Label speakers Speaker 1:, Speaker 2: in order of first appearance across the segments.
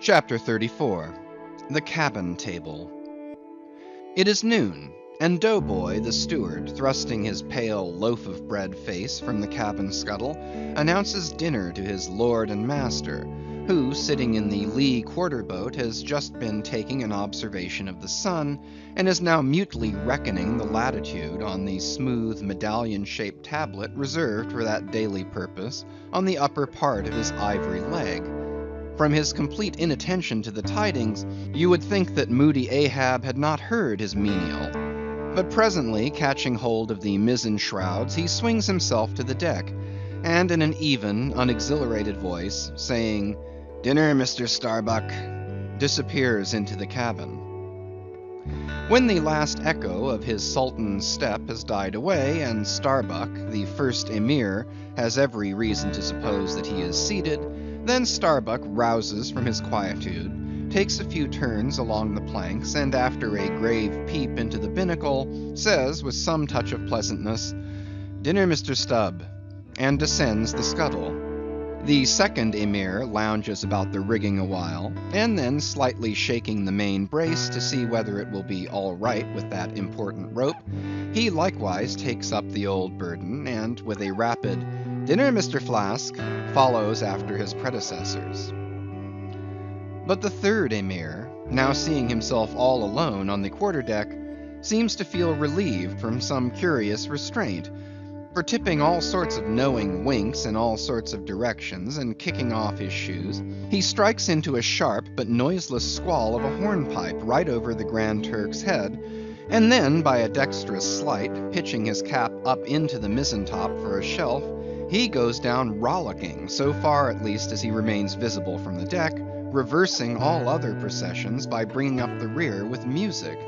Speaker 1: Chapter 34 The Cabin Table. It is noon, and Doughboy the steward, thrusting his pale loaf-of-bread face from the cabin scuttle, announces dinner to his lord and master, who, sitting in the lee quarter-boat, has just been taking an observation of the sun, and is now mutely reckoning the latitude on the smooth medallion-shaped tablet reserved for that daily purpose on the upper part of his ivory leg. From his complete inattention to the tidings, you would think that moody Ahab had not heard his menial. But presently, catching hold of the mizzen shrouds, he swings himself to the deck, and in an even, unexhilarated voice, saying, "Dinner, Mr. Starbuck," disappears into the cabin. When the last echo of his sultan's step has died away, and Starbuck, the first emir, has every reason to suppose that he is seated, then Starbuck rouses from his quietude, takes a few turns along the planks, and after a grave peep into the binnacle, says with some touch of pleasantness, "Dinner, Mr. Stubb," and descends the scuttle. The second emir lounges about the rigging awhile, and then slightly shaking the main brace to see whether it will be all right with that important rope, he likewise takes up the old burden, and with a rapid "Dinner, Mr. Flask," follows after his predecessors. But the third emir, now seeing himself all alone on the quarter-deck, seems to feel relieved from some curious restraint, for tipping all sorts of knowing winks in all sorts of directions, and kicking off his shoes, he strikes into a sharp but noiseless squall of a hornpipe right over the Grand Turk's head, and then by a dexterous sleight, pitching his cap up into the mizzen-top for a shelf, he goes down rollicking, so far at least as he remains visible from the deck, reversing all other processions by bringing up the rear with music.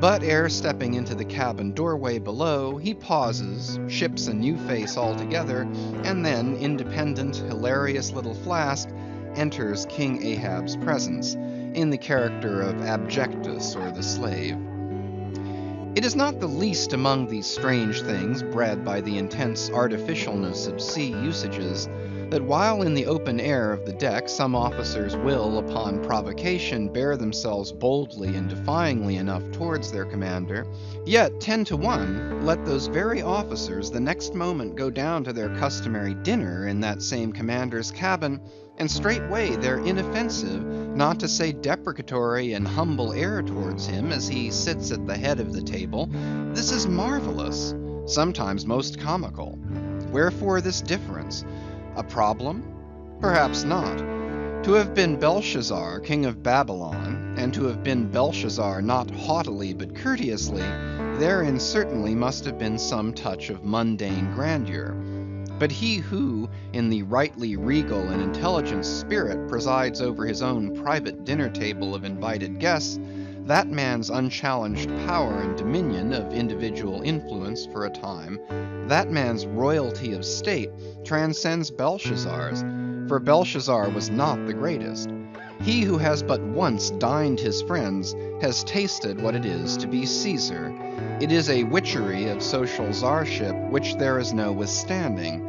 Speaker 1: But ere stepping into the cabin doorway below, he pauses, ships a new face altogether, and then, independent, hilarious little Flask enters King Ahab's presence, in the character of Abjectus or the slave. It is not the least among these strange things bred by the intense artificialness of sea usages, that while in the open air of the deck some officers will, upon provocation, bear themselves boldly and defyingly enough towards their commander, yet 10 to 1 let those very officers the next moment go down to their customary dinner in that same commander's cabin, and straightway their inoffensive, not to say deprecatory and humble air towards him as he sits at the head of the table, this is marvelous, sometimes most comical. Wherefore this difference? A problem? Perhaps not. To have been Belshazzar, king of Babylon, and to have been Belshazzar not haughtily but courteously, therein certainly must have been some touch of mundane grandeur. But he who, in the rightly regal and intelligent spirit, presides over his own private dinner table of invited guests, that man's unchallenged power and dominion of individual influence for a time, that man's royalty of state, transcends Belshazzar's, for Belshazzar was not the greatest. He who has but once dined his friends has tasted what it is to be Caesar. It is a witchery of social czarship which there is no withstanding.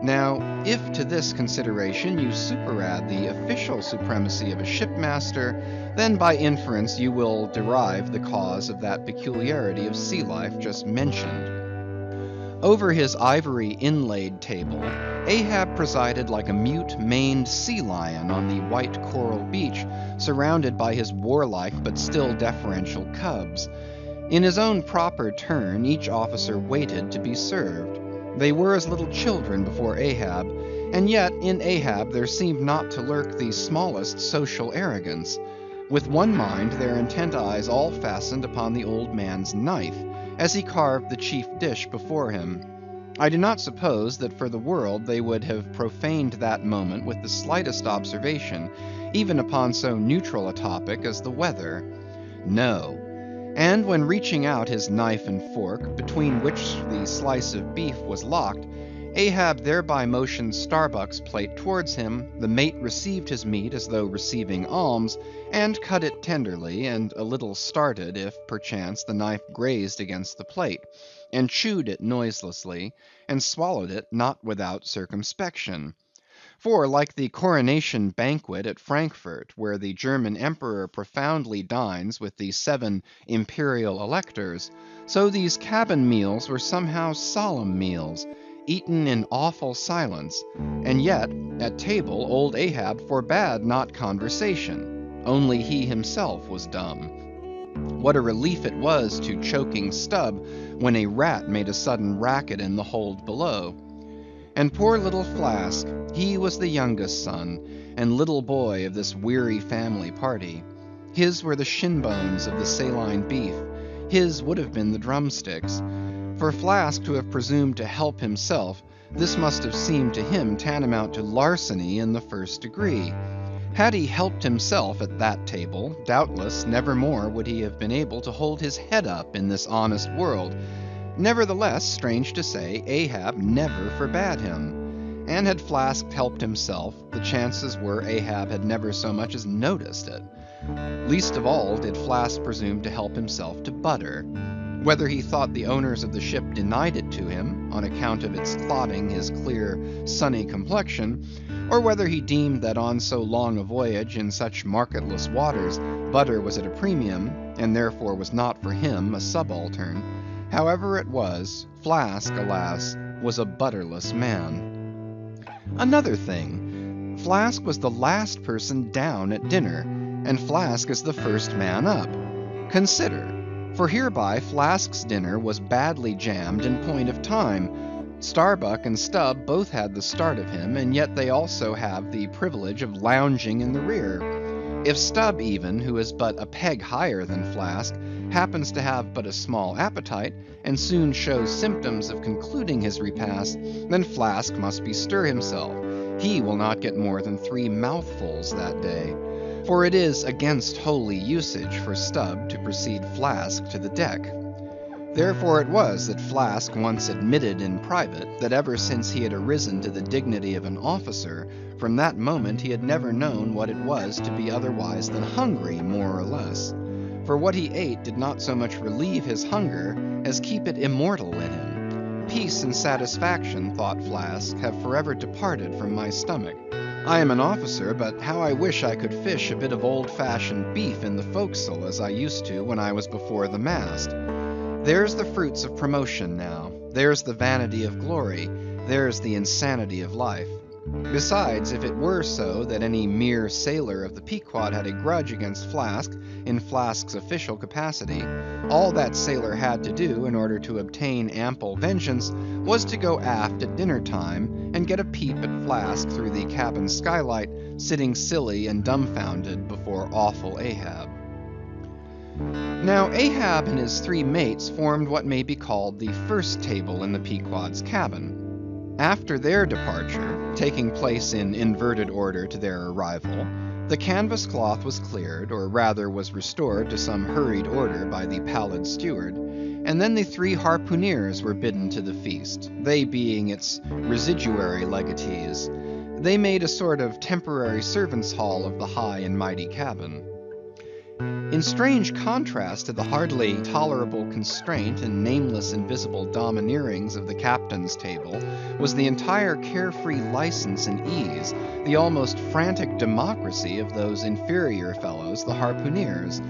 Speaker 1: Now, if to this consideration you superadd the official supremacy of a shipmaster, then by inference you will derive the cause of that peculiarity of sea life just mentioned. Over his ivory inlaid table, Ahab presided like a mute maned sea lion on the white coral beach, surrounded by his warlike but still deferential cubs. In his own proper turn, each officer waited to be served. They were as little children before Ahab, and yet in Ahab there seemed not to lurk the smallest social arrogance. With one mind, their intent eyes all fastened upon the old man's knife, as he carved the chief dish before him. I do not suppose that for the world they would have profaned that moment with the slightest observation, even upon so neutral a topic as the weather. No. And when reaching out his knife and fork, between which the slice of beef was locked, Ahab thereby motioned Starbuck's plate towards him, the mate received his meat as though receiving alms, and cut it tenderly, and a little started if, perchance, the knife grazed against the plate, and chewed it noiselessly, and swallowed it not without circumspection. For like the coronation banquet at Frankfurt, where the German emperor profoundly dines with the 7 imperial electors, so these cabin meals were somehow solemn meals, eaten in awful silence, and yet at table old Ahab forbade not conversation, only he himself was dumb. What a relief it was to choking Stubb when a rat made a sudden racket in the hold below. And poor little Flask, he was the youngest son, and little boy of this weary family party. His were the shin bones of the saline beef, his would have been the drumsticks. For Flask to have presumed to help himself, this must have seemed to him tantamount to larceny in the first degree. Had he helped himself at that table, doubtless never more would he have been able to hold his head up in this honest world. Nevertheless, strange to say, Ahab never forbade him. And had Flask helped himself, the chances were Ahab had never so much as noticed it. Least of all did Flask presume to help himself to butter. Whether he thought the owners of the ship denied it to him, on account of its clotting his clear, sunny complexion, or whether he deemed that on so long a voyage in such marketless waters, butter was at a premium, and therefore was not for him a subaltern. However it was, Flask, alas, was a butterless man. Another thing, Flask was the last person down at dinner, and Flask is the first man up. Consider. For hereby Flask's dinner was badly jammed in point of time. Starbuck and Stubb both had the start of him, and yet they also have the privilege of lounging in the rear. If Stubb even, who is but a peg higher than Flask, happens to have but a small appetite, and soon shows symptoms of concluding his repast, then Flask must bestir himself. He will not get more than 3 mouthfuls that day. For it is against holy usage for Stubb to precede Flask to the deck. Therefore it was that Flask once admitted in private that ever since he had arisen to the dignity of an officer, from that moment he had never known what it was to be otherwise than hungry, more or less. For what he ate did not so much relieve his hunger as keep it immortal in him. Peace and satisfaction, thought Flask, have forever departed from my stomach. I am an officer, but how I wish I could fish a bit of old-fashioned beef in the forecastle as I used to when I was before the mast. There's the fruits of promotion now. There's the vanity of glory. There's the insanity of life. Besides, if it were so that any mere sailor of the Pequod had a grudge against Flask in Flask's official capacity, all that sailor had to do in order to obtain ample vengeance was to go aft at dinner time and get a peep at Flask through the cabin skylight, sitting silly and dumbfounded before awful Ahab. Now Ahab and his 3 mates formed what may be called the first table in the Pequod's cabin. After their departure, taking place in inverted order to their arrival, the canvas cloth was cleared, or rather was restored to some hurried order by the pallid steward, and then the 3 harpooneers were bidden to the feast, they being its residuary legatees. They made a sort of temporary servants' hall of the high and mighty cabin. In strange contrast to the hardly tolerable constraint and nameless invisible domineerings of the captain's table was the entire carefree license and ease, the almost frantic democracy of those inferior fellows, the harpooneers.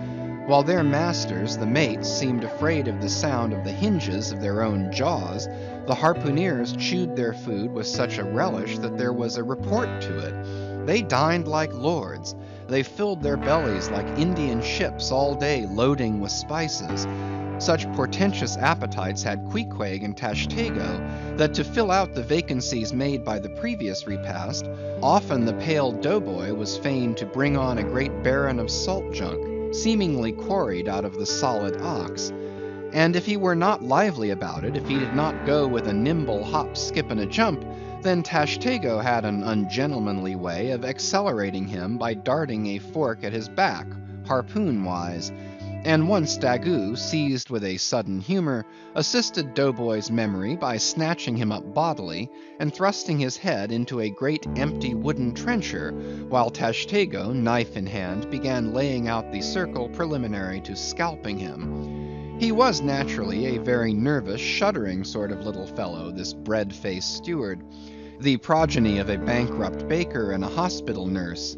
Speaker 1: While their masters, the mates, seemed afraid of the sound of the hinges of their own jaws, the harpooneers chewed their food with such a relish that there was a report to it. They dined like lords. They filled their bellies like Indian ships all day loading with spices. Such portentous appetites had Queequeg and Tashtego, that to fill out the vacancies made by the previous repast, often the pale doughboy was fain to bring on a great baron of salt junk, seemingly quarried out of the solid ox. And if he were not lively about it, if he did not go with a nimble hop, skip, and a jump, then Tashtego had an ungentlemanly way of accelerating him by darting a fork at his back, harpoon-wise. And once Daggoo, seized with a sudden humor, assisted Doughboy's memory by snatching him up bodily and thrusting his head into a great empty wooden trencher, while Tashtego, knife in hand, began laying out the circle preliminary to scalping him. He was naturally a very nervous, shuddering sort of little fellow, this bread-faced steward. the progeny of a bankrupt baker and a hospital nurse.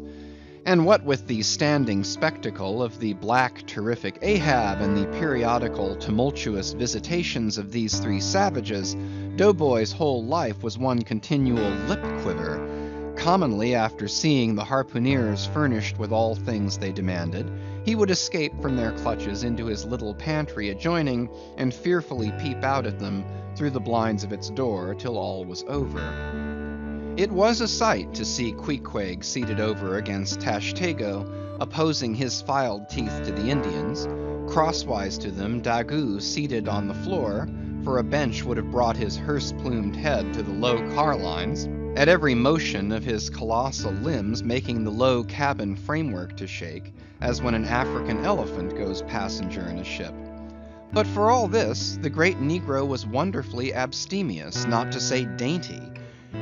Speaker 1: And what with the standing spectacle of the black, terrific Ahab and the periodical tumultuous visitations of these three savages, Doughboy's whole life was one continual lip quiver. Commonly, after seeing the harpooneers furnished with all things they demanded, he would escape from their clutches into his little pantry adjoining, and fearfully peep out at them through the blinds of its door till all was over. It was a sight to see Queequeg seated over against Tashtego, opposing his filed teeth to the Indians; crosswise to them, Daggoo seated on the floor, for a bench would have brought his hearse-plumed head to the low car-lines, at every motion of his colossal limbs making the low cabin framework to shake, as when an African elephant goes passenger in a ship. But for all this, the great negro was wonderfully abstemious, not to say dainty.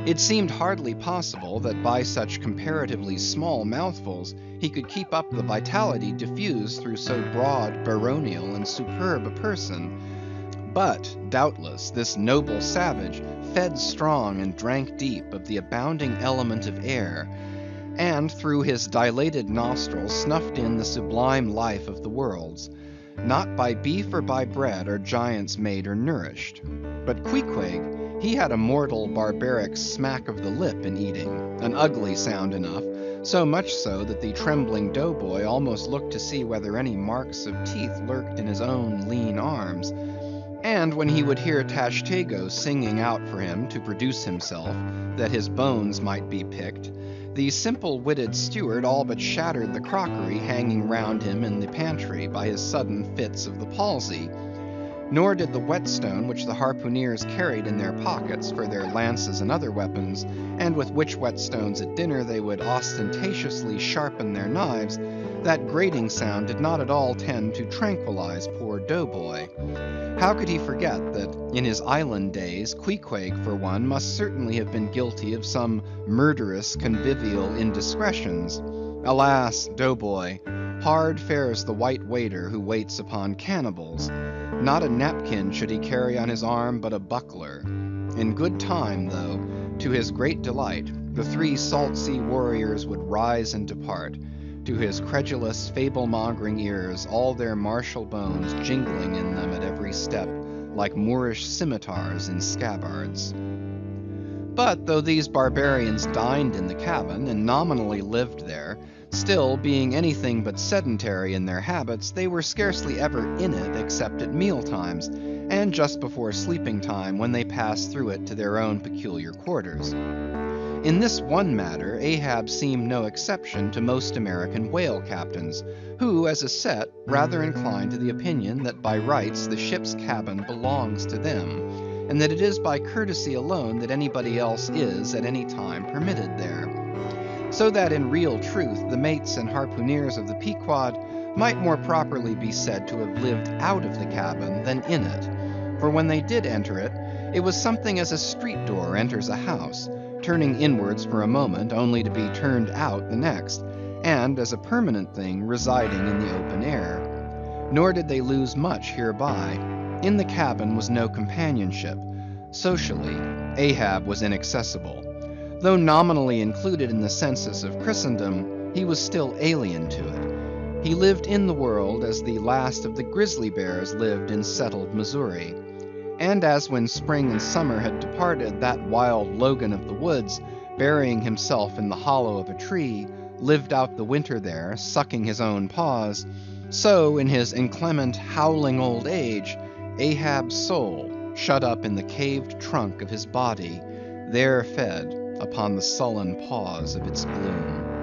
Speaker 1: It seemed hardly possible that by such comparatively small mouthfuls he could keep up the vitality diffused through so broad, baronial, and superb a person. But, doubtless, this noble savage fed strong and drank deep of the abounding element of air, and through his dilated nostrils snuffed in the sublime life of the worlds. Not by beef or by bread are giants made or nourished. But Queequeg, he had a mortal barbaric smack of the lip in eating, an ugly sound enough, so much so that the trembling doughboy almost looked to see whether any marks of teeth lurked in his own lean arms. And when he would hear Tashtego singing out for him to produce himself, that his bones might be picked, the simple-witted steward all but shattered the crockery hanging round him in the pantry by his sudden fits of the palsy. Nor did the whetstone which the harpooneers carried in their pockets for their lances and other weapons, and with which whetstones at dinner they would ostentatiously sharpen their knives, that grating sound did not at all tend to tranquilize poor Doughboy. How could he forget that in his island days, Queequeg, for one, must certainly have been guilty of some murderous convivial indiscretions? Alas, Doughboy, hard fares the white waiter who waits upon cannibals. Not a napkin should he carry on his arm, but a buckler. In good time, though, to his great delight, the three salt sea warriors would rise and depart, to his credulous, fable-mongering ears, all their martial bones jingling in them at every step, like Moorish scimitars in scabbards. But though these barbarians dined in the cabin, and nominally lived there, still, being anything but sedentary in their habits, they were scarcely ever in it except at meal times, and just before sleeping time, when they passed through it to their own peculiar quarters. In this one matter, Ahab seemed no exception to most American whale captains, who, as a set, rather incline to the opinion that by rights the ship's cabin belongs to them, and that it is by courtesy alone that anybody else is at any time permitted there. So that in real truth the mates and harpooneers of the Pequod might more properly be said to have lived out of the cabin than in it, for when they did enter it, it was something as a street door enters a house, turning inwards for a moment, only to be turned out the next, and as a permanent thing residing in the open air. Nor did they lose much hereby. In the cabin was no companionship. Socially, Ahab was inaccessible. Though nominally included in the census of Christendom, he was still alien to it. He lived in the world as the last of the grizzly bears lived in settled Missouri. And as when spring and summer had departed, that wild Logan of the woods, burying himself in the hollow of a tree, lived out the winter there, sucking his own paws, so in his inclement, howling old age, Ahab's soul, shut up in the caved trunk of his body, there fed upon the sullen paws of its gloom.